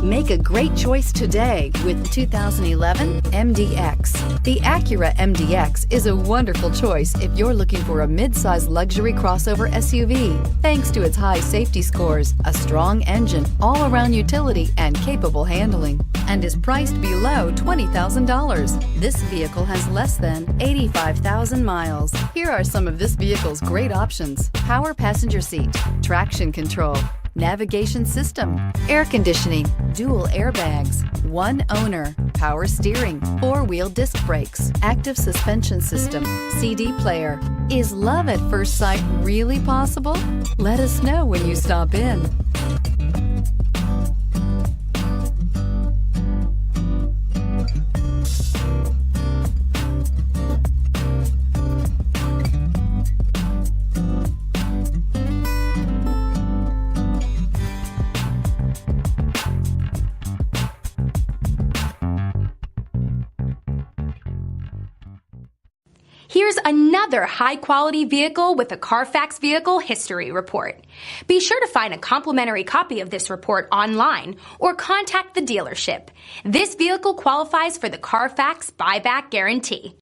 Make a great choice today with the 2011 MDX. The Acura MDX is a wonderful choice if you're looking for a mid-size luxury crossover SUV. Thanks to its high safety scores, a strong engine, all-around utility, and capable handling, and is priced below $20,000. This vehicle has less than 85,000 miles. Here are some of this vehicle's great options: power passenger seat, traction control, navigation system, air conditioning, dual airbags, one owner, power steering, four-wheel disc brakes, active suspension system, CD player. Is love at first sight really possible? Let us know when you stop in. Here's another high-quality vehicle with a Carfax Vehicle History Report. Be sure to find a complimentary copy of this report online or contact the dealership. This vehicle qualifies for the Carfax Buyback Guarantee.